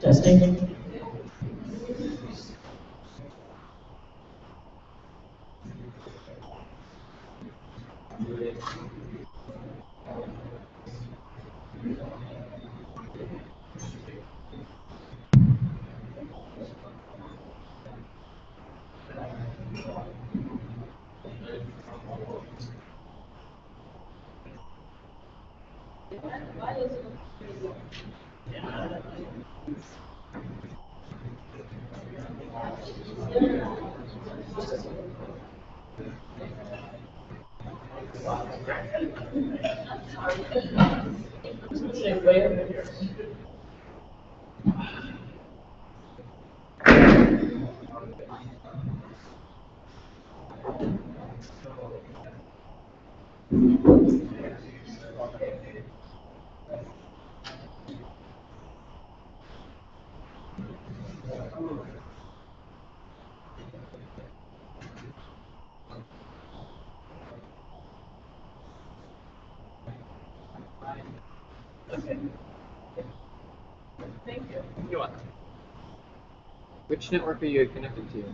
Testing. Okay. Thank you. You're welcome. Which network are you connected to?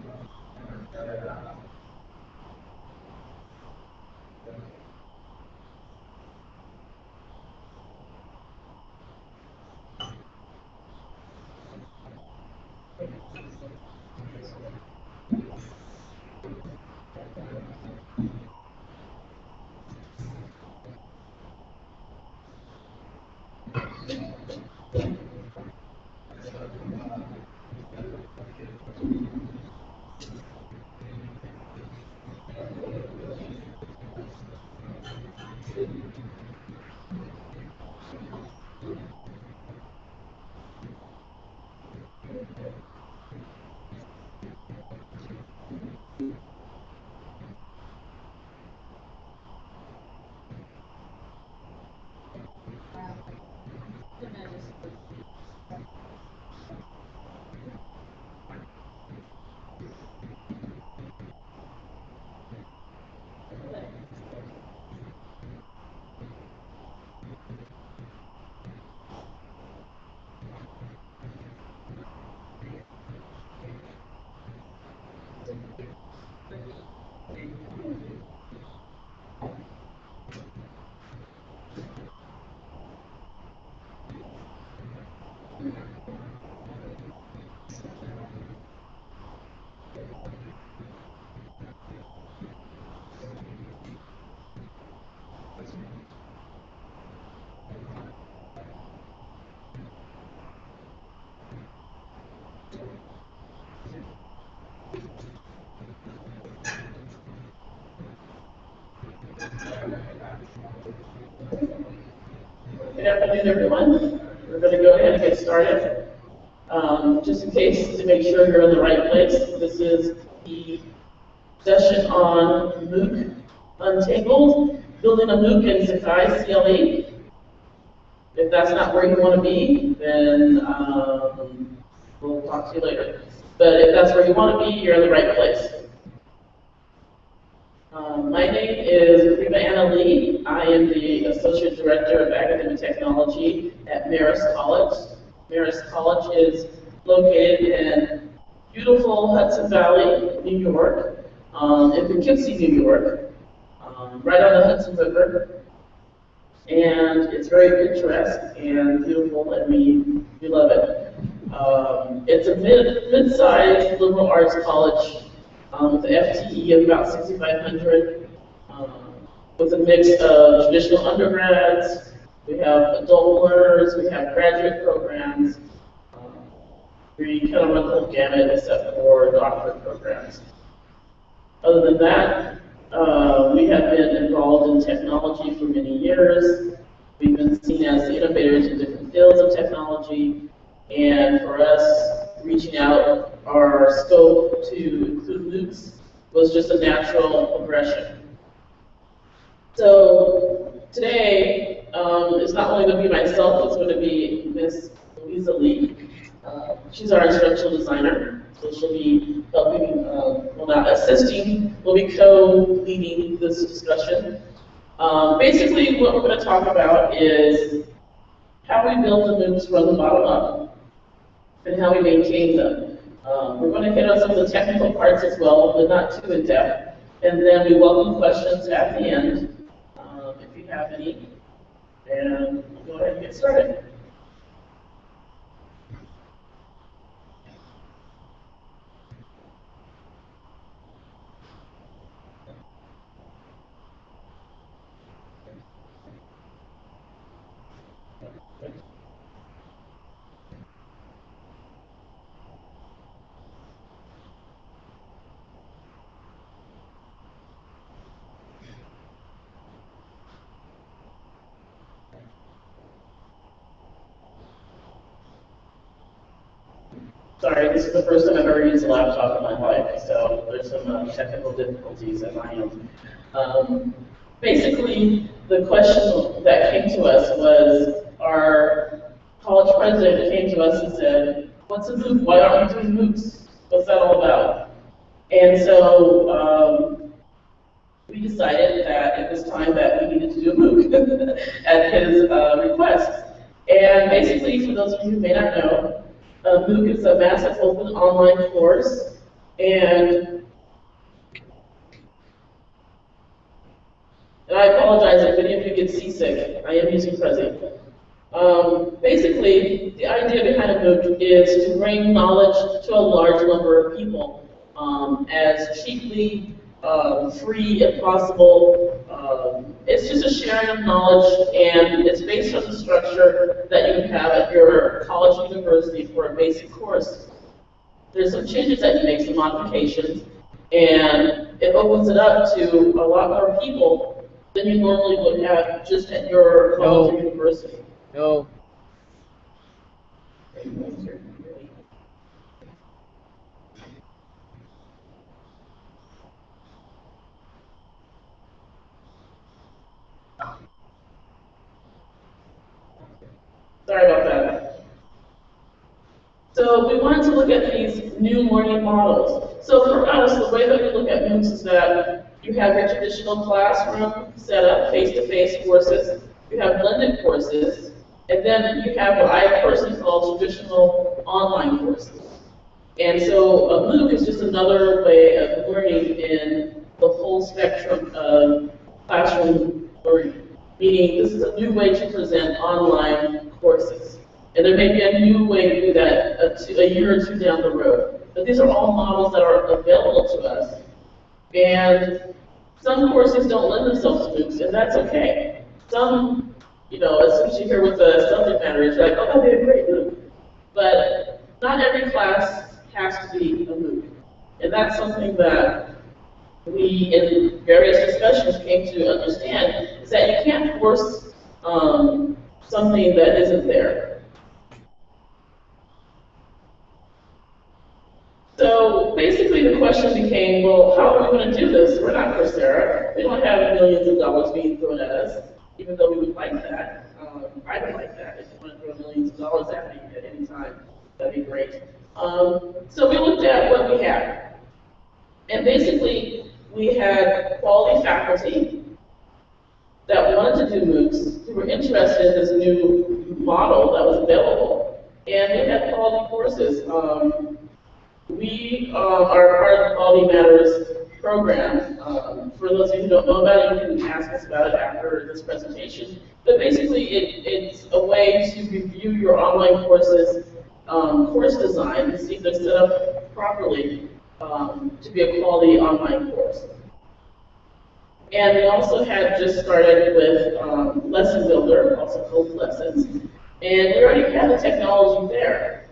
Good afternoon, everyone. We're going to go ahead and get started. Just in case, to make sure you're in the right place, this is the session on MOOC Untangled, building a MOOC in Sakai CLE. If that's not where you want to be, then we'll talk to you later. But if that's where you want to be, you're in the right place. My name is Reba Anna Lee. I am the Associate Director of Academic Technology at Marist College. Marist College is located in beautiful Hudson Valley, New York, in Poughkeepsie, New York, right on the Hudson River. And it's very picturesque and beautiful, and we love it. It's a mid-sized liberal arts college with an FTE of about 6,500, with a mix of traditional undergrads. We have adult learners, we have graduate programs. We kind of run the whole gamut except for doctorate programs. Other than that, we have been involved in technology for many years. We've been seen as the innovators in different fields of technology, and for us, reaching out our scope to include MOOCs was just a natural progression. So today, it's not only going to be myself, it's going to be Miss Louisa Lee. She's our instructional designer, so she'll be helping, well not assisting, we'll be co-leading this discussion. Basically, what we're going to talk about is how we build the MOOCs from the bottom up and how we maintain them. We're going to hit on some of the technical parts as well, but not too in-depth. And then we welcome questions at the end, if you have any. And we'll go ahead and get started. Sorry, this is the first time I've ever used a laptop in my life, so there's some technical difficulties as I am. Basically, the question that came to us was our college president came to us and said, "What's a MOOC? Why aren't we doing MOOCs? What's that all about?" And so we decided that it was time that we needed to do a MOOC at his request. And basically, for those of you who may not know, MOOC is a massive open online course, and I apologize if any of you get seasick. I am using Prezi. Basically, the idea behind a MOOC is to bring knowledge to a large number of people as cheaply, free as possible. It's just a sharing of knowledge, and it's based on the structure that you have at your college or university for a basic course. There's some changes that you make, some modifications, and it opens it up to a lot more people than you normally would have just at your college or university. No. Sorry about that. So we wanted to look at these new learning models. So for us, the way that we look at MOOCs is that you have your traditional classroom setup, face-to-face courses, you have blended courses, and then you have what I personally call traditional online courses. And so a MOOC is just another way of learning in the whole spectrum of classroom learning. Meaning, this is a new way to present online courses. And there may be a new way to do that a year or two down the road. But these are all models that are available to us. And some courses don't lend themselves to MOOCs, and that's okay. Some, you know, as soon as you hear what the subject matter is, you're like, oh, that'd be a great MOOC. But not every class has to be a MOOC. And that's something that we, in various discussions, came to understand, is that you can't force something that isn't there. So basically the question became, well, how are we going to do this? We're not Coursera. We don't have millions of dollars being thrown at us, even though we would like that. I would like that. If you want to throw millions of dollars at me at any time, that'd be great. So we looked at what we had. And basically, we had quality faculty that wanted to do MOOCs, who were interested in this new model that was available. And we had quality courses. We are part of the Quality Matters program. For those of you who don't know about it, you can ask us about it after this presentation. But basically, it's a way to review your online courses, course design, to see if they're set up properly to be a quality online course. And we also had just started with Lesson Builder, also called Lessons. And we already had the technology there.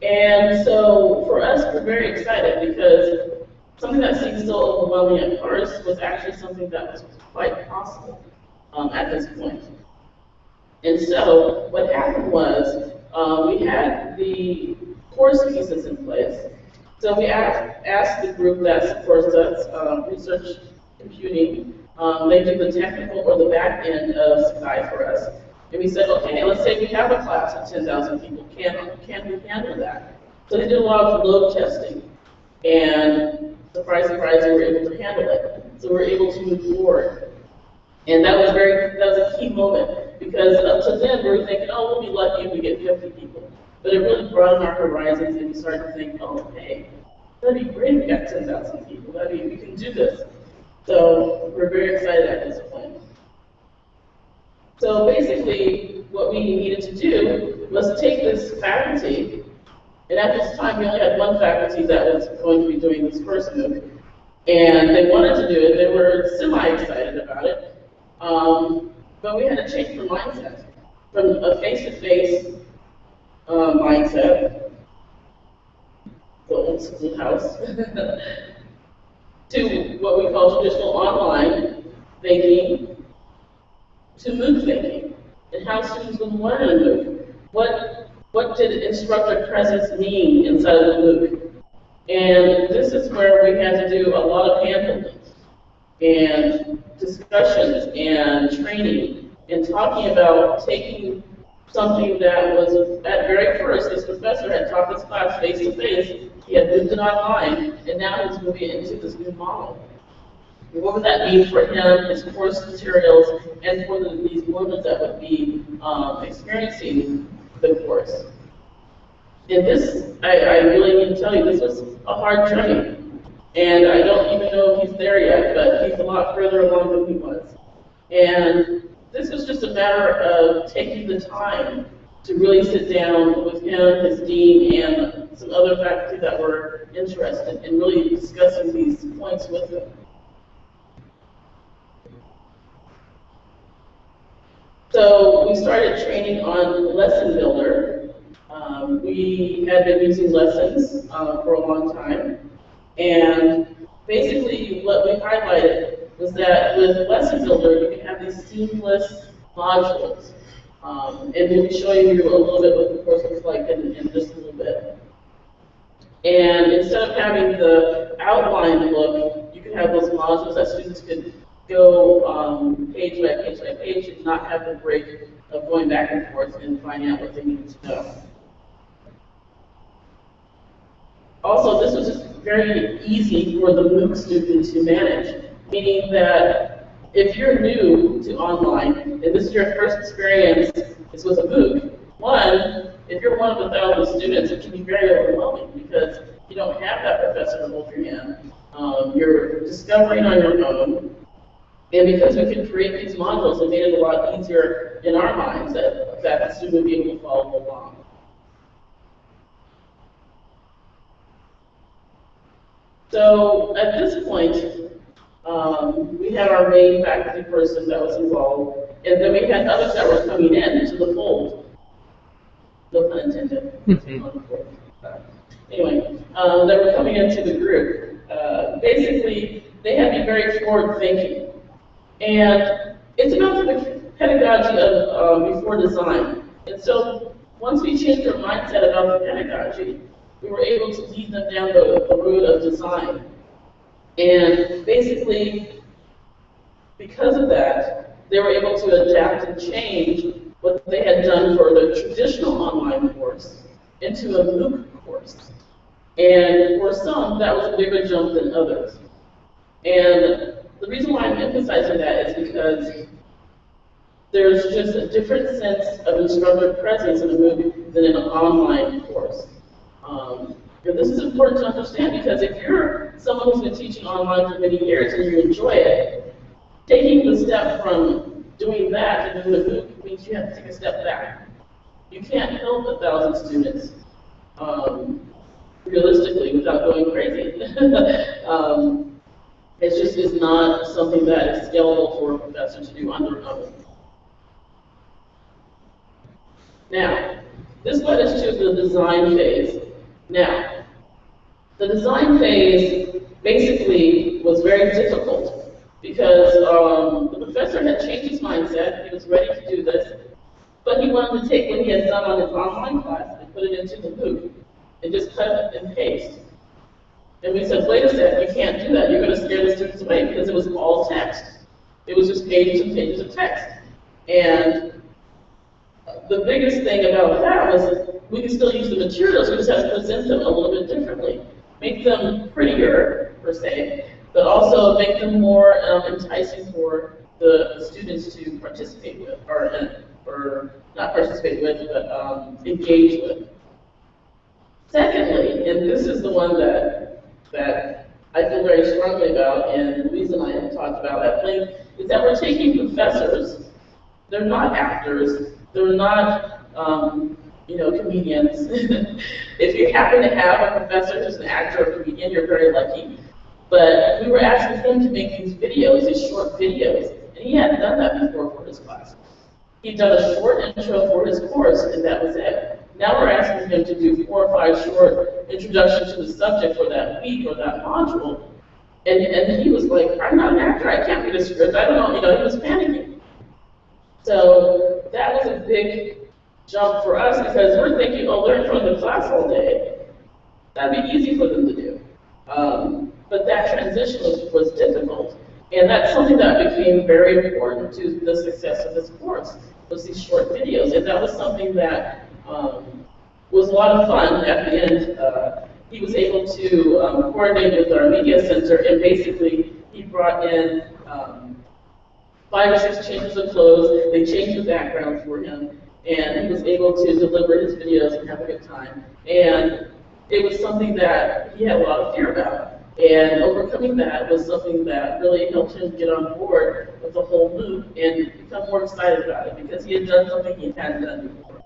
And so for us, we're very excited because something that seemed so overwhelming at first was actually something that was quite possible at this point. And so what happened was we had the course pieces in place. So we asked the group that supports us, Research Computing, they do the technical or the back end of Sakai for us. And we said, okay, let's say we have a class of 10,000 people. Can we handle that? So they did a lot of load testing. And surprise, surprise, we were able to handle it. So we were able to move forward. And that was a key moment because up to then we were thinking, oh, we'll be lucky if we get 50 people. But it really broadened our horizons and we started to think, oh, hey, that'd be great if we got 10,000 people. We can do this. So we're very excited at this point. So basically, what we needed to do was take this faculty, and at this time we only had one faculty that was going to be doing this first MOOC, and they wanted to do it. They were semi-excited about it, but we had to change the mindset from a face-to-face mindset, the old school house, to what we call traditional online thinking, to MOOC thinking, and how students would learn in MOOC. What did instructor presence mean inside of the MOOC? And this is where we had to do a lot of handholding and discussions and training and talking about taking something that was, at very first, this professor had taught this class face-to-face, he had moved it online, and now he's moving into this new model. And what would that mean for him, his course materials, and for these learners that would be experiencing the course? And this, I really need to tell you, this was a hard journey. And I don't even know if he's there yet, but he's a lot further along than he was. And this was just a matter of taking the time to really sit down with him, his dean, and some other faculty that were interested in really discussing these points with him. So we started training on Lesson Builder. We had been using Lessons for a long time. And basically what we highlighted was that with Lesson Builder, you can have these seamless modules. And we'll be showing you a little bit what the course looks like in just a little bit. And instead of having the outline look, you can have those modules that students could go page by page by page and not have the break of going back and forth and finding out what they need to know. Also, this was just very easy for the MOOC student to manage, meaning that if you're new to online, and this is your first experience is with a MOOC, one, if you're one of 1,000 students, it can be very overwhelming because you don't have that professor to hold your hand. You're discovering on your own. And because we could create these modules, it made it a lot easier in our minds that the student would be able to follow along. So at this point, we had our main faculty person that was involved, and then we had others that were coming in to the fold. No pun intended. Anyway, that were coming into the group. Basically, they had to be very forward-thinking. And it's about the pedagogy of before design. And so once we changed our mindset about the pedagogy, we were able to lead them down the road of design. And basically, because of that, they were able to adapt and change what they had done for the traditional online course into a MOOC course. And for some, that was a bigger jump than others. And the reason why I'm emphasizing that is because there's just a different sense of instructor presence in a MOOC than in an online course. And this is important to understand because if you're someone who's been teaching online for many years and you enjoy it, taking the step from doing that to doing a MOOC means you have to take a step back. You can't help 1,000 students realistically without going crazy. It just is not something that is scalable for a professor to do on their own. Now, this led us to the design phase. Now, the design phase basically was very difficult because the professor had changed his mindset. He was ready to do this, but he wanted to take what he had done on his online class and put it into the MOOC and just cut and paste. And we said, wait a second, you can't do that. You're going to scare the students away because it was all text. It was just pages and pages of text. And the biggest thing about that was we can still use the materials, we just have to present them a little bit differently. Make them prettier, per se, but also make them more enticing for the students to participate with, or not participate with, but engage with. Secondly, and this is the one that I feel very strongly about, and the reason I have talked about at length, is that we're taking professors. They're not actors. They're not, comedians. If you happen to have a professor who's an actor or comedian, you're very lucky. But we were asking him to make these videos, these short videos, and he hadn't done that before for his class. He'd done a short intro for his course, and that was it. Now we're asking him to do 4 or 5 short introductions to the subject for that week or that module. And he was like, I'm not an actor, I can't read a script, I don't know, he was panicking. So that was a big jump for us because we're thinking, oh, they're in front of the class all day. That'd be easy for them to do. But that transition was difficult. And that's something that became very important to the success of this course, was these short videos. And that was something that was a lot of fun at the end. He was able to coordinate with our media center, and basically he brought in 5 or 6 changes of clothes. They changed the background for him, and he was able to deliver his videos and have a good time. And it was something that he had a lot of fear about. And overcoming that was something that really helped him get on board with the whole MOOC and become more excited about it because he had done something he hadn't done before.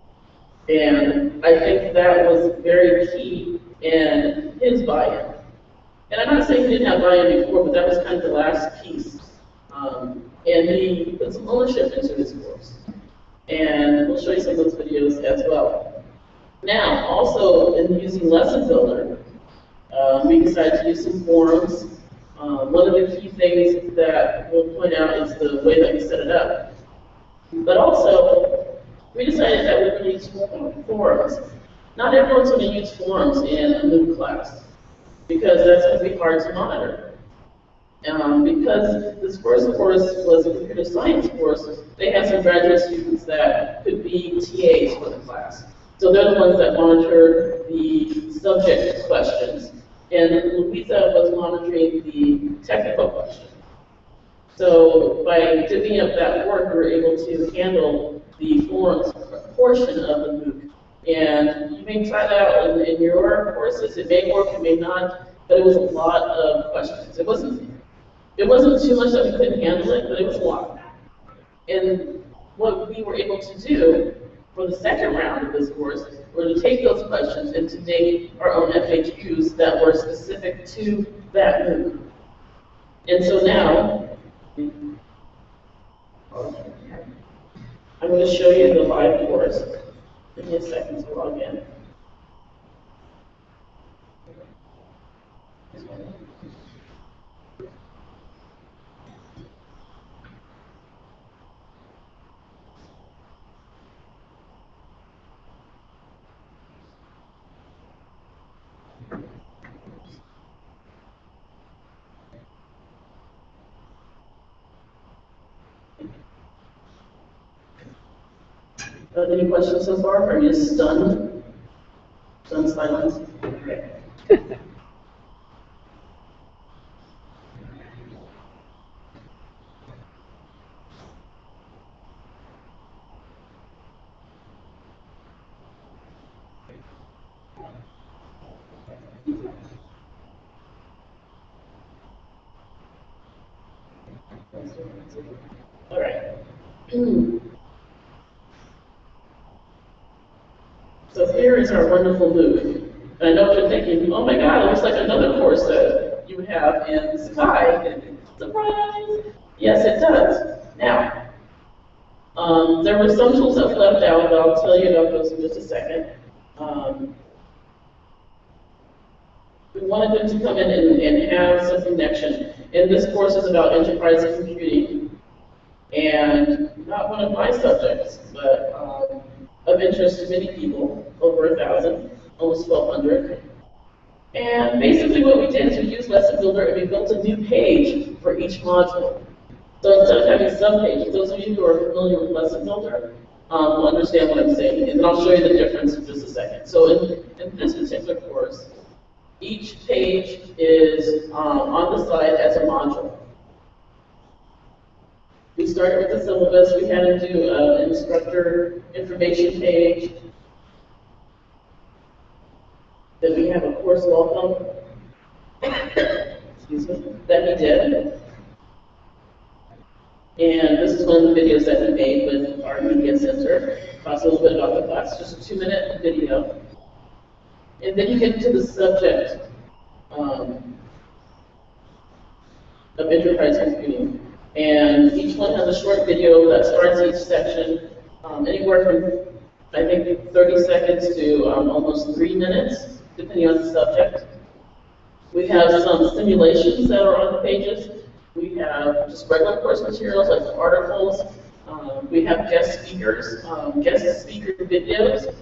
And I think that was very key in his buy-in. And I'm not saying he didn't have buy-in before, but that was kind of the last piece. And he put some ownership into his course. And we'll show you some of those videos as well. Now, also in using Lesson Builder, we decided to use some forums. One of the key things that we'll point out is the way that we set it up. But also, we decided that we're going to use forums. Not everyone's going to use forums in a MOOC class because that's going to be hard to monitor. Because this first course was a computer science course, they have some graduate students that could be TAs for the class. So they're the ones that monitor the subject questions. And Louisa was monitoring the technical questions. So by divvying up that work, we were able to handle the forums portion of the MOOC. And you may try that out in your courses. It may work, it may not, but it was a lot of questions. It wasn't too much that we couldn't handle it, but it was a lot. And what we were able to do for the second round of this course were to take those questions and to make our own FAQs that were specific to that MOOC. And so now, I'm going to show you the live course. Give me a second to log in. Any questions so far? Are you stunned? Stunned silence? Okay. All right. So here is our wonderful MOOC. And I know what you're thinking, oh my God, it looks like another course that you have in Sakai. Surprise! Yes, it does. Now, there were some tools that were left out, but I'll tell you about those in just a second. We wanted them to come in and have some connection. And this course is about enterprise computing. And not one of my subjects, but of interest to many people, over 1,000, almost 1,200. And basically what we did is we used Lesson Builder and we built a new page for each module. So instead of having subpages, those of you who are familiar with Lesson Builder will understand what I'm saying, and I'll show you the difference in just a second. So in this particular course, each page is on the side as a module. We started with the syllabus. We had to do an instructor information page. Then we have a course welcome, excuse me, that we did. And this is one of the videos that we made with our media center. Talks a little bit about the class, just a 2-minute video. And then you get into the subject of enterprise computing. And each one has a short video that starts each section, anywhere from, I think, 30 seconds to almost 3 minutes, depending on the subject. We have some simulations that are on the pages. We have just regular course materials like articles. We have guest speakers, guest speaker videos.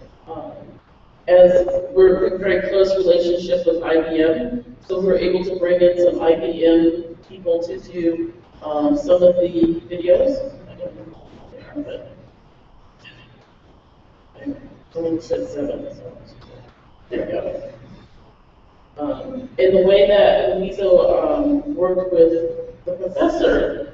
As we're in a very close relationship with IBM, so we're able to bring in some IBM people to do some of the videos. I don't know if they are, but someone said 7, so there we go. In the way that Luiso worked with the professor,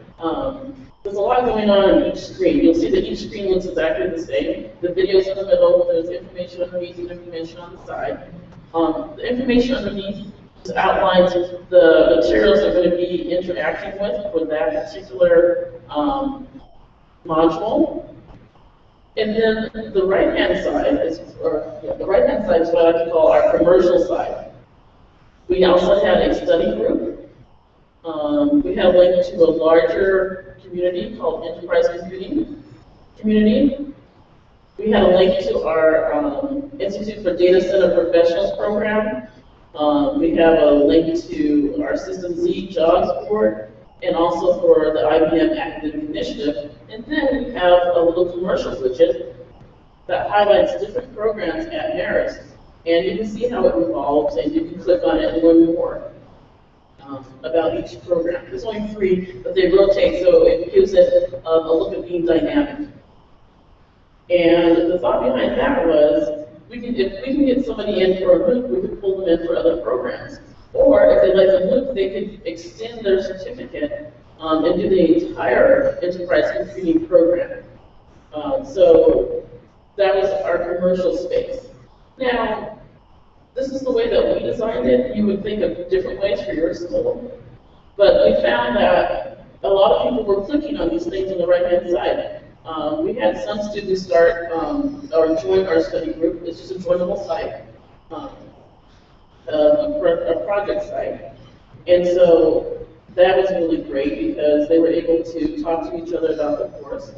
there's a lot going on in each screen. You'll see that each screen looks exactly the same. The video's in the middle, there's information underneath and information on the side. The information underneath outlines the materials they're going to be interacting with for that particular module. And then the right-hand side is, the right-hand side is what I like to call our commercial side. We also had a study group. We had a link to a larger community called Enterprise Computing Community. We had a link to our Institute for Data Center Professionals program. We have a link to our System Z jobs board, and also for the IBM Academic Initiative. And then we have a little commercial widget that highlights different programs at Marist. And you can see how it evolves, and you can click on it and learn more about each program. There's only 3, but they rotate, so it gives it a look of being dynamic. And the thought behind that was, if we can get somebody in for a MOOC, we could pull them in for other programs. Or if they like the MOOC, they could extend their certificate and do the entire enterprise computing program. So that was our commercial space. Now, this is the way that we designed it. You would think of different ways for your school. But we found that a lot of people were clicking on these things on the right-hand side. We had some students start or join our study group. It's just a joinable site, a project site. And so that was really great because they were able to talk to each other about the course.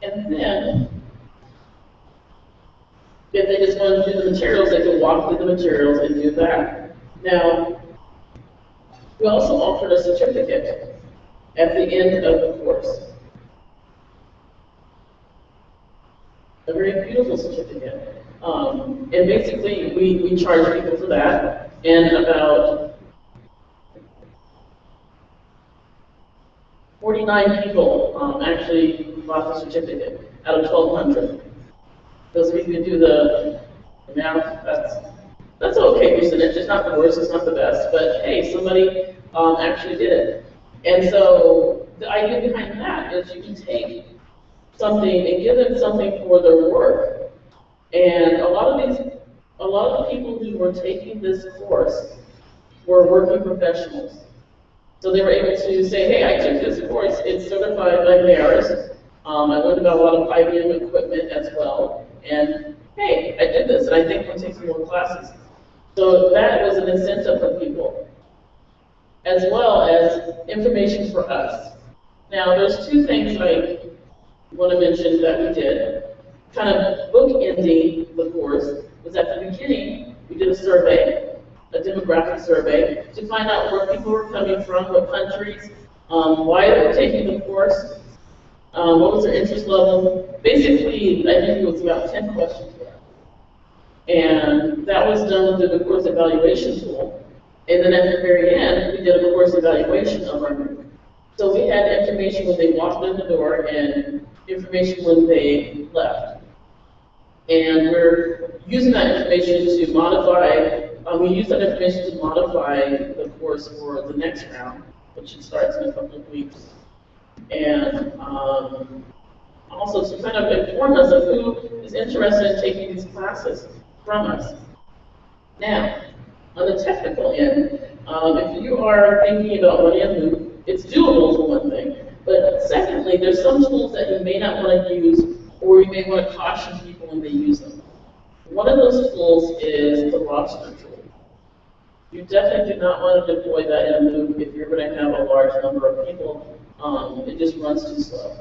And then, if they just wanted to do the materials, they could walk through the materials and do that. Now, we also offered a certificate at the end of the course. A very beautiful certificate. And basically, we charge people for that. And about 49 people actually bought the certificate. out of 1,200. Those of you who can do the math, that's okay percentage. It's not the worst, it's not the best, but hey, somebody actually did it. And so the idea behind that is you can take something and give them something for their work. And a lot of people who were taking this course were working professionals. So they were able to say, hey, I took this course, it's certified by Marist. I learned about a lot of IBM equipment as well. And hey, I did this, and I think I'm taking more classes. So that was an incentive for people, as well as information for us. Now, there's two things I want to mention that we did. Kind of bookending the course was at the beginning, we did a survey, a demographic survey, to find out where people were coming from, what countries, why they were taking the course, what was their interest level. Basically, I think it was about 10 questions there. And that was done through the course evaluation tool. And then at the very end, we did a course evaluation of our group. So we had information when they walked in the door and information when they left. And we're using that information to modify, we use that information to modify the course for the next round, which starts in a couple of weeks. And also to kind of inform us of who is interested in taking these classes from us. Now, on the technical end, if you are thinking about running a MOOC, it's doable for one thing. But secondly, there's some tools that you may not want to use, or you may want to caution people when they use them. One of those tools is the roster tool. You definitely do not want to deploy that in a MOOC if you're going to have a large number of people. It just runs too slow.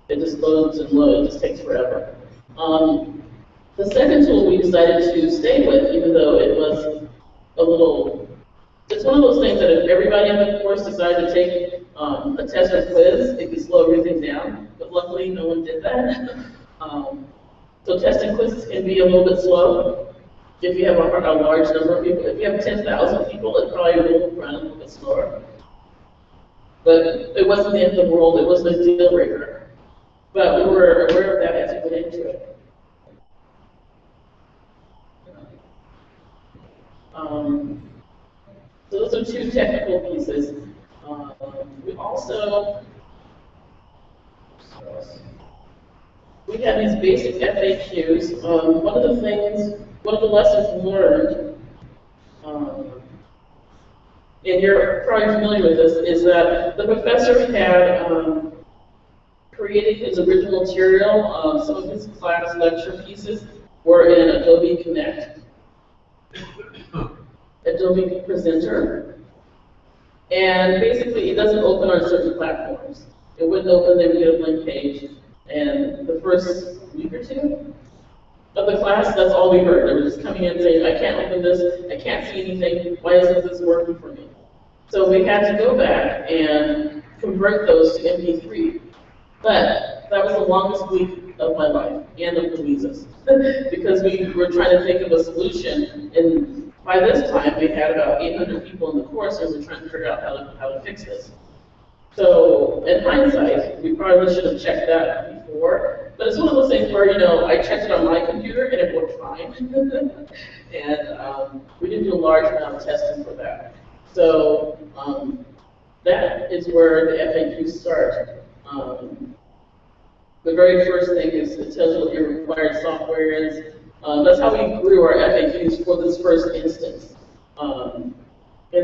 It just loads and loads. It just takes forever. The second tool we decided to stay with, even though it was a little, it's one of those things that if everybody in the course decided to take a test or quiz, it could slow everything down. But luckily, no one did that. So tests and quizzes can be a little bit slow if you have a large number of people. If you have 10,000 people, it probably will run a little bit slower. But it wasn't the end of the world. It wasn't a deal breaker. But we were aware of that as we went into it. So those are two technical pieces. We also, we have these basic FAQs. One of the lessons learned, and you're probably familiar with this, is that the professor had created his original material. Some of his class lecture pieces were in Adobe Connect, Adobe Presenter. And basically, it doesn't open on certain platforms. It wouldn't open, they would get a blank page. And the first week or two of the class, that's all we heard. They were just coming in saying, I can't open this, I can't see anything, why isn't this working for me? So we had to go back and convert those to MP3. But that was the longest week of my life, and of Louisa's, because we were trying to think of a solution, and by this time we had about 800 people in the course, and we were trying to figure out how to fix this. So in hindsight, we probably should have checked that before, but it's one of those things where, you know, I checked it on my computer and it worked fine. And we didn't do a large amount of testing for that. So that is where the FAQs start. The very first thing is it tells you what your required software is. That's how we grew our FAQs for this first instance. And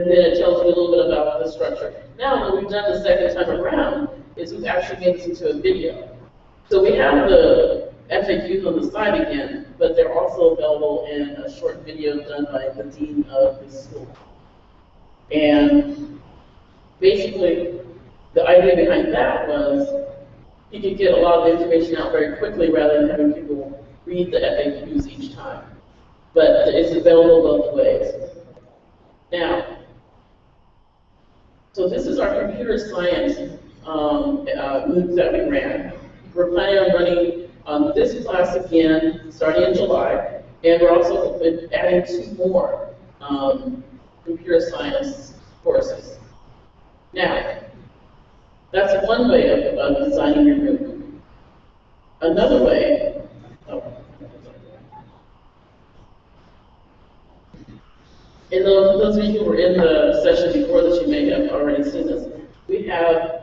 then it tells you a little bit about the structure. Now, what we've done the second time around is we've actually made this into a video. So we have the FAQs on the side again, but they're also available in a short video done by the dean of the school. And basically, the idea behind that was you could get a lot of the information out very quickly rather than having people read the FAQs each time. But it's available both ways. Now, so this is our computer science MOOC that we ran. We're planning on running this class again starting in July, and we're also adding 2 more computer science courses. Now, that's one way of designing your MOOC. Another way, oh, and those of you who were in the session before this, you may have already seen this. We have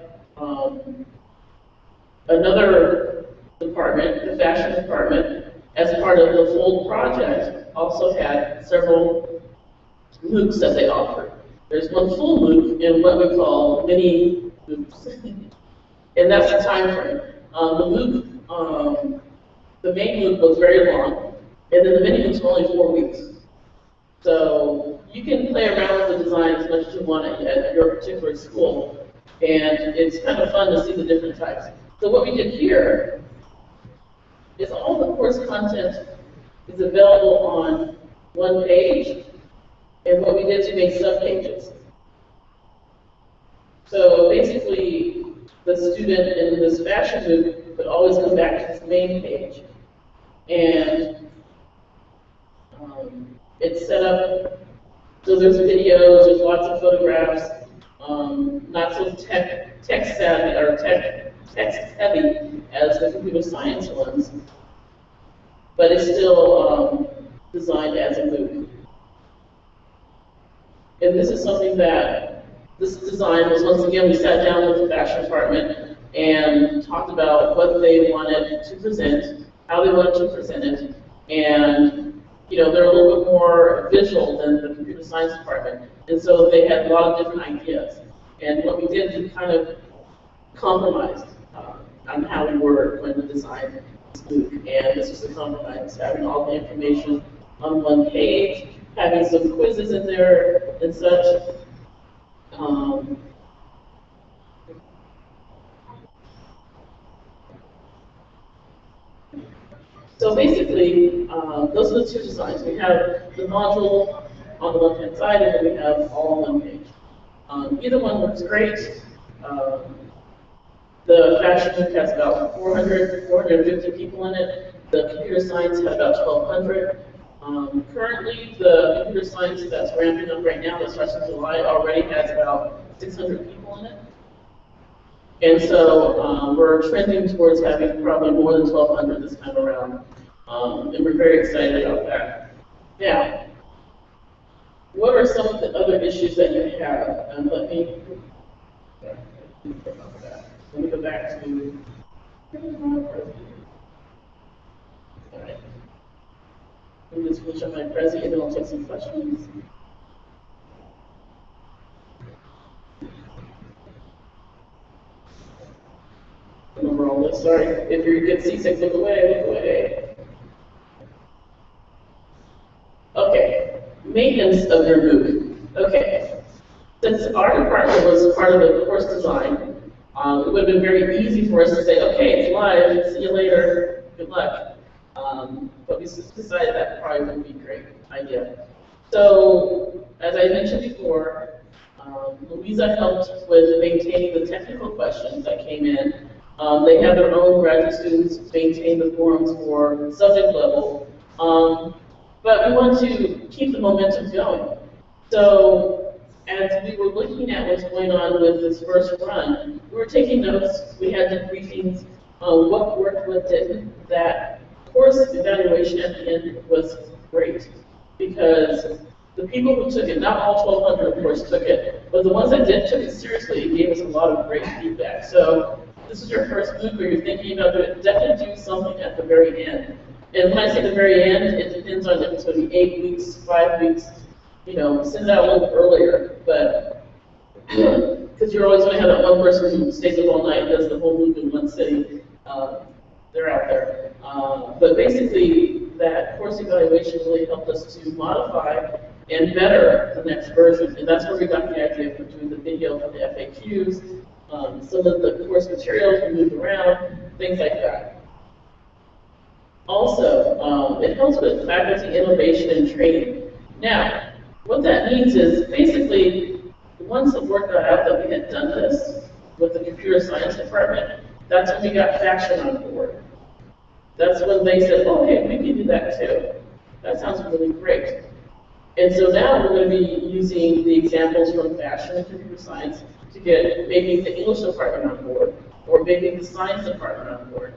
another department, the fashion department, as part of the full project, also had several MOOCs that they offered. There's one full MOOC and what we call mini MOOCs, and that's the time frame. The main MOOC was very long, and then the mini MOOCs were only 4 weeks. So you can play around with the design as much as you want at your particular school, and it's kind of fun to see the different types. So what we did here is all the course content is available on one page, and what we did to make subpages. So basically, the student in this fashion MOOC would always come back to this main page, and it's set up so there's videos, there's lots of photographs, not so tech savvy or text heavy as the computer science ones, but it's still designed as a MOOC. And this is something that this design was, once again, we sat down with the fashion department and talked about what they wanted to present, how they wanted to present it, and they're a little bit more visual than the computer science department, and so they had a lot of different ideas. And what we did, we kind of compromised on how we were going to design this MOOC, and this was the compromise, having all the information on one page, having some quizzes in there and such. So basically, those are the two designs. We have the module on the left-hand side, and then we have all on one page. Either one looks great. The fashion MOOC has about 450 people in it. The computer science had about 1,200. Currently, the computer science that's ramping up right now, that starts in July, already has about 600 people in it. And so we're trending towards having probably more than 1,200 this time around. And we're very excited about that. Now, what are some of the other issues that you have? Let me go back to. All right. Let me just finish up my present and then I'll take some questions. Remember all this, sorry. If you get seasick, look away, look away. Okay, maintenance of your MOOC. Okay, since our department was part of the course design, it would have been very easy for us to say, okay, it's live, see you later, good luck. But we decided that probably wouldn't be a great idea. So, as I mentioned before, Louisa helped with maintaining the technical questions that came in. They have their own graduate students maintain the forums for subject level. But we want to keep the momentum going. So as we were looking at what's going on with this first run, we were taking notes. We had debriefings on what worked, what didn't. That course evaluation at the end was great because the people who took it, not all 1,200 of course took it, but the ones that did took it seriously, it gave us a lot of great feedback. So this is your first MOOC where you're thinking about it, definitely do something at the very end. And when I say the very end, it depends on if it's going to be 8 weeks, 5 weeks, send it out a little earlier, but because you're always going to have that one person who stays up all night and does the whole MOOC in one sitting. They're out there. But basically, that course evaluation really helped us to modify and better the next version. And that's where we got the idea for doing the video for the FAQs, some of the course materials we moved around, things like that. Also, it helps with faculty innovation and training. Now, what that means is basically, once the word got out that we had done this with the computer science department, that's when we got fashion on board. That's when they said, oh, hey, we can do that too. That sounds really great. And so now we're going to be using the examples from fashion and computer science to get maybe the English department on board, or maybe the science department on board.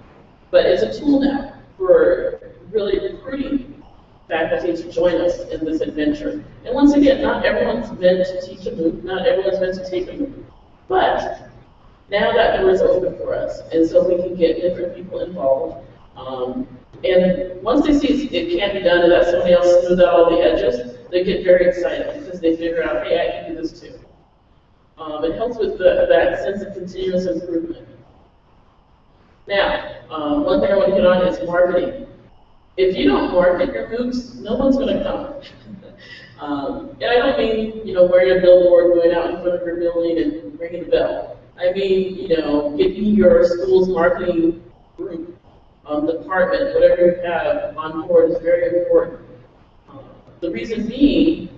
But it's a tool now for really recruiting faculty to join us in this adventure. And once again, not everyone's meant to teach a MOOC, not everyone's meant to take a MOOC. But now that door is open for us, and so we can get different people involved. And once they see it can be done and that somebody else smooths out all the edges, they get very excited because they figure out, hey, I can do this too. It helps with that sense of continuous improvement. Now, one thing I want to hit on is marketing. If you don't market your MOOCs, no one's going to come. And I don't mean, wearing a billboard, going out in front of your building and ringing the bell. I mean, getting your school's marketing group, department, whatever you have on board is very important. The reason being,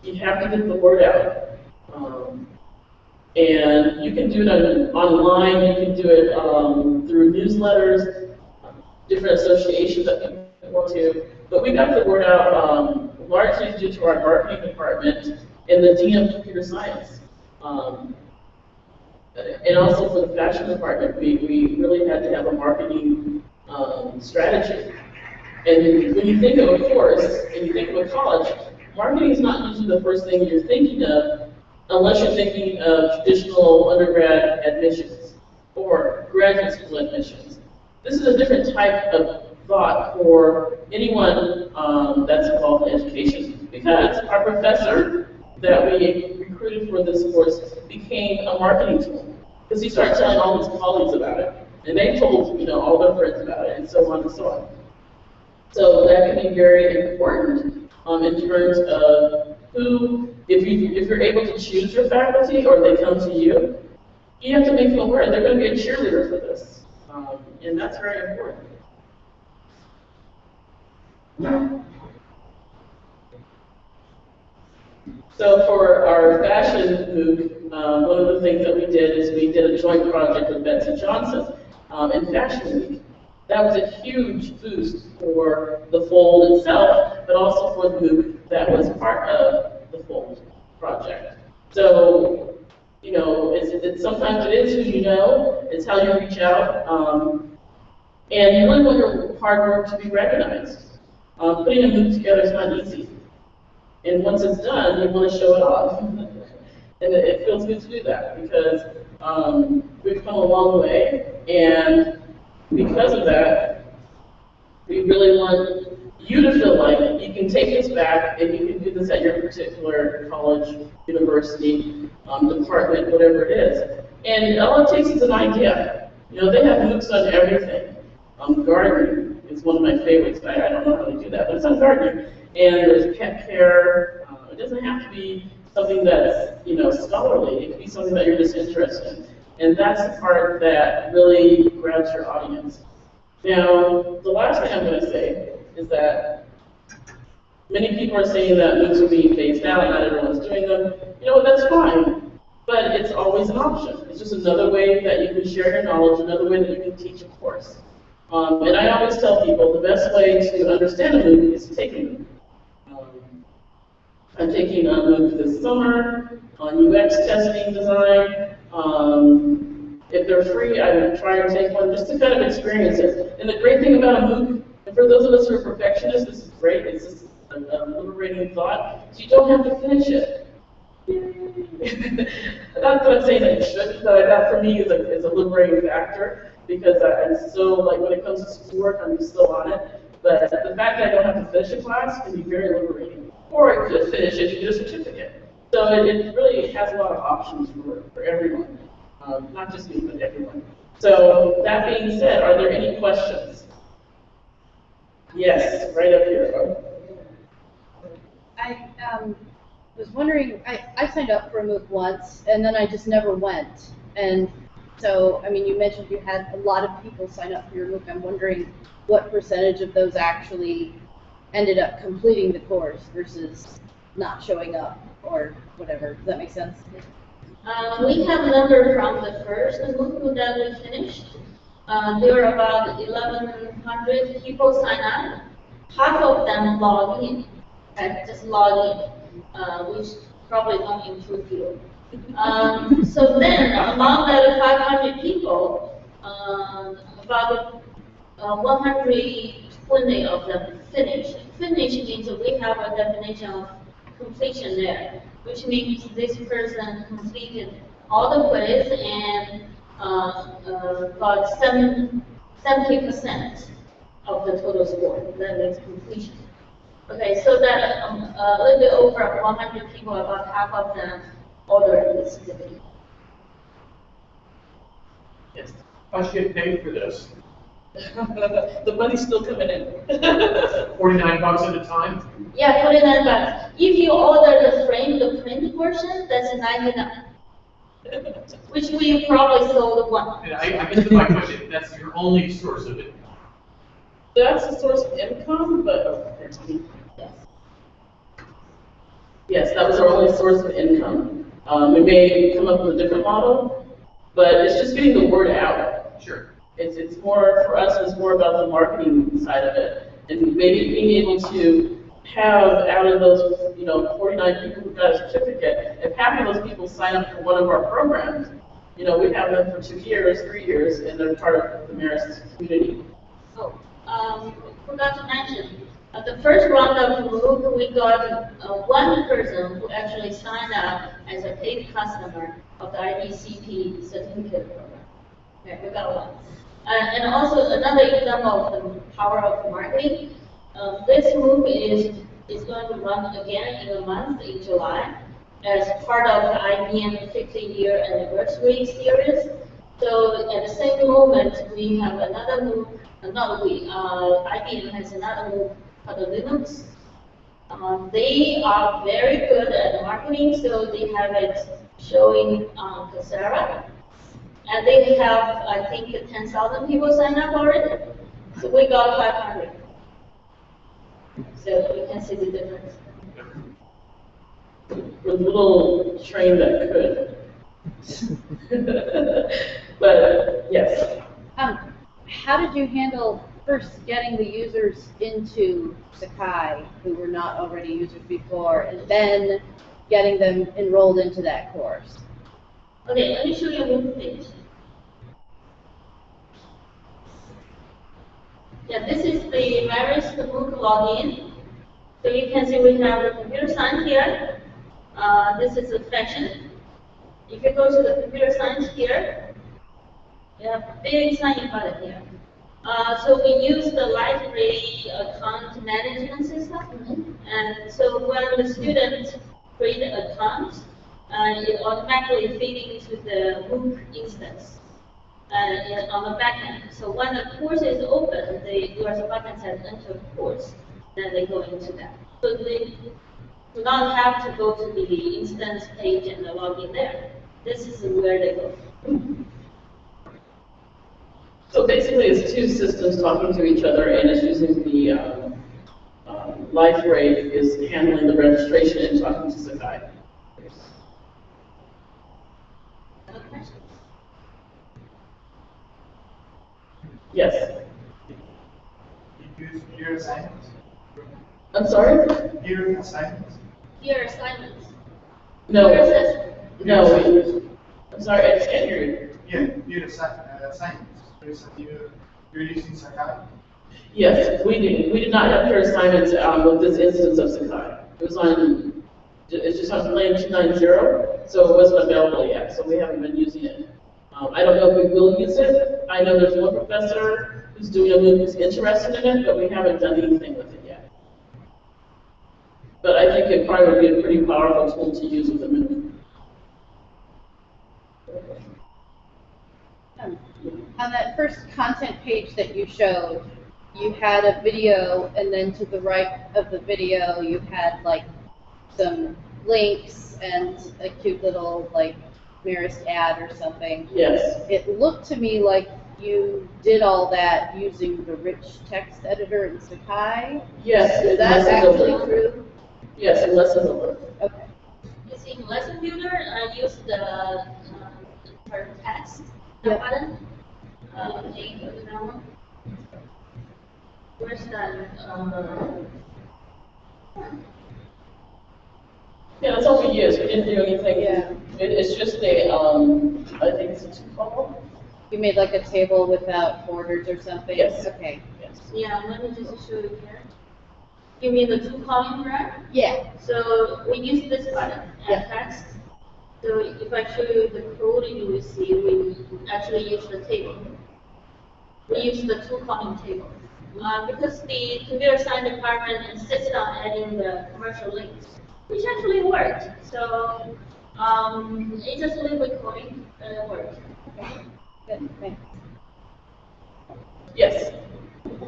you have to get the word out. And you can do it online, you can do it through newsletters, different associations that people want to. But we got the word out largely due to our marketing department and the Dean of Computer Science. And also for the fashion department, we really had to have a marketing strategy. And when you think of a course, and you think of a college, marketing is not usually the first thing you're thinking of, unless you're thinking of traditional undergrad admissions or graduate school admissions. This is a different type of thought for anyone that's involved in education, because our professor that we recruited for this course became a marketing tool, because he started telling all his colleagues about it, and they told all their friends about it, and so on and so on. So that can be very important in terms of who, if you're able to choose your faculty or they come to you, you have to make them aware they're going to be a cheerleader for this, and that's very important. So for our fashion MOOC, one of the things that we did is we did a joint project with Betsy Johnson in Fashion Week. That was a huge boost for the Fold itself, but also for the MOOC that was part of the Fold project. So, sometimes it is who you know, it's how you reach out, and you really want your hard work to be recognized. Putting a MOOC together is not easy. And once it's done, you want to show it off. And it feels good to do that, because we've come a long way, and because of that, we really want you to feel like you can take this back and you can do this at your particular college, university, department, whatever it is. And all it takes is an idea. They have MOOCs on everything. Gardening is one of my favorites. I don't know how to do that, but it's on gardening. And there's pet care. It doesn't have to be something that's scholarly. It can be something that you're just interested in. And that's the part that really grabs your audience. Now, the last thing I'm going to say is that many people are saying that MOOCs are being phased out, not everyone's doing them. That's fine, but it's always an option. It's just another way that you can share your knowledge, another way that you can teach a course. And I always tell people the best way to understand a MOOC is to take a MOOC. I'm taking a MOOC this summer on UX testing design. If they're free, I would try and take one just to kind of experience it. And the great thing about a MOOC, and for those of us who are perfectionists, this is great. It's just a liberating thought. So you don't have to finish it. Not that I'm saying that you should, but that for me is a liberating factor, because I'm so, when it comes to schoolwork, I'm just still on it. But the fact that I don't have to finish a class can be very liberating. Or I could finish it and get a certificate. So it really has a lot of options for everyone. Not just me, but everyone. So that being said, are there any questions? Yes, right up here. I was wondering, I signed up for a MOOC once, and then I just never went. And so, you mentioned you had a lot of people sign up for your MOOC. I'm wondering what percentage of those actually ended up completing the course versus not showing up or whatever. Does that make sense? We have number from the first MOOC that we finished. There were about 1,100 people sign up. Half of them log in, just log in, which probably don't include you. So then, among that 500 people, about 120 of them finished. Finish means we have a definition of completion there, which means this person completed all the quiz and got 70% of the total score. That means completion. Okay, so that a little bit over 100 people, about half of them ordered the certificate. Yes. How should you get paid for this? The money's still coming in. $49 at a time? Yeah, 49 bucks. If you order the frame, the print version, that's 99. Which we probably sold one. And I guess my question, that's your only source of income? That's a source of income, but Yes. yes, that was our only source of income. We may come up with a different model, but it's just getting the word out. Sure. It's more, for us, it's more about the marketing side of it. And maybe being able to have out of those, 49 people who got a certificate, if half of those people sign up for one of our programs, we have them for 2 years, 3 years, and they're part of the Marist community. Oh, forgot to mention, the first round of MOOC, we got one person who actually signed up as a paid customer of the IBCP certificate program. Okay, we got one. And also another example of the power of marketing. This MOOC is going to run again in a month in July as part of the IBM 50-year anniversary series. So at the same moment, we have another MOOC, IBM has another MOOC called the Linux. They are very good at marketing, so they have it showing on Coursera. And they have, I think, 10,000 people signed up already. So we got 500. So you can see the difference. A little train that could. But yes. How did you handle first getting the users into Sakai who were not already users before, and then getting them enrolled into that course? Okay, let me show you a MOOC page. Yeah, this is the Marist MOOC login. So you can see we have the computer science here. This is a section. If you go to the computer science here, we have a big sign-in button here. So we use the library account management system. And so when the student create an account, it automatically feeds into the MOOC instance on the back end. So when the course is open, there's a button that says enter course. Then they go into that. So they do not have to go to the instance page and log in there. This is where they go. So basically, it's two systems talking to each other, and it's using the library is handling the registration and talking to Sakai. Yes. You use peer assignments? I'm sorry? Peer assignments? Peer assignments. No. Peer assessment. No. I'm sorry, I just can't hear you. Yeah, peer assignments. You're using Sakai? Yes, we did not have peer assignments with this instance of Sakai. It's just on plan 290, so it wasn't available yet, so we haven't been using it. I don't know if we will use it. I know there's one professor who's doing a MOOC who's interested in it, but we haven't done anything with it yet. But I think it probably would be a pretty powerful tool to use with the MOOC. On that first content page that you showed, you had a video, and then to the right of the video, you had like some links and a cute little like Marist ad or something. Yes. It looked to me like you did all that using the rich text editor in Sakai. Yes. Is that actually true? Yes, in Lesson Builder. Okay. It's in Lesson Builder. I use the text Yep. button. Where's that? Yeah, that's all we use. We didn't do anything. Yeah. It's just I think it's a two-column. You made like a table without borders or something? Yes. Okay. Yes. Yeah, let me just show you here. You mean the two column, right? Yeah. So we use this button, add text. So if I show you the code, you will see we actually use the table. We use the two column table. Because the computer science department insists on adding the commercial links, which actually worked. So it's just a little bit coding, but it worked. Good, thanks. Yes.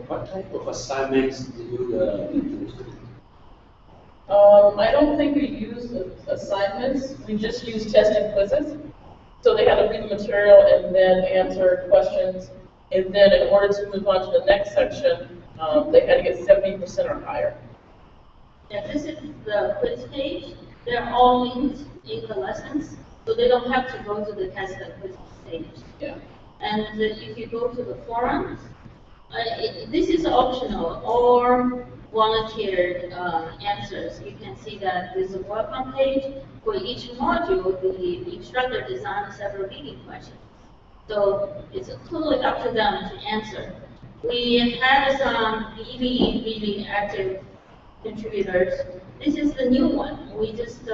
What type of assignments do you use? I don't think we use assignments. We just use testing quizzes. So they had to read the material and then answer questions. And then in order to move on to the next section, they had to get 70% or higher. Yeah, this is the quiz page. They're all linked in the lessons, so they don't have to go to the test and quiz page. Yeah. And if you go to the forums, this is optional or volunteered answers. You can see that there's a welcome page. For each module, the instructor designed several reading questions. So it's totally up to them to answer. We had some really active contributors. This is the new one. We just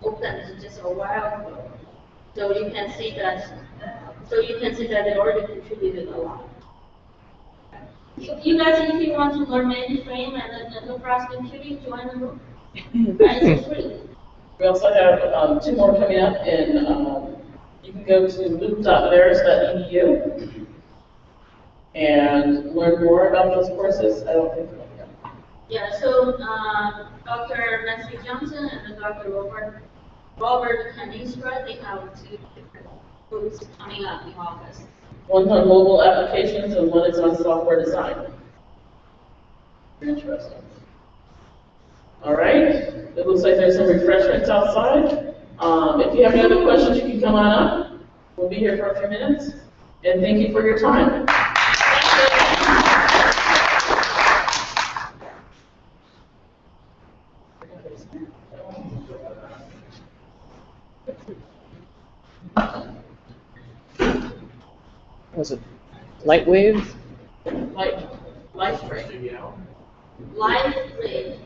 opened just a while ago. So you can see that. They already contributed a lot. You guys, if you want to learn mainframe and enterprise computing, join the group. It's free. We also have 2 more coming up, and you can go to mooc.veris.edu and learn more about those courses. I don't think so. Yeah, so Dr. Matthew Johnson and Dr. Robert Canistra, they have 2 different groups coming up in August. One's on mobile applications and one is on software design. Interesting. All right. It looks like there's some refreshments outside. If you have any other questions, you can come on up. We'll be here for a few minutes. And thank you for your time. Was it light waves? Life stream. Live read.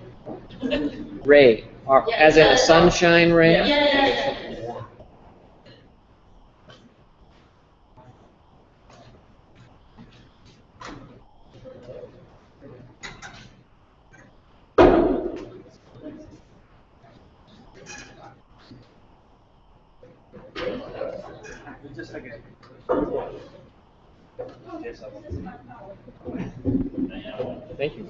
Ray, or, Yeah, as in yeah, a sunshine ray? Yeah. Thank you.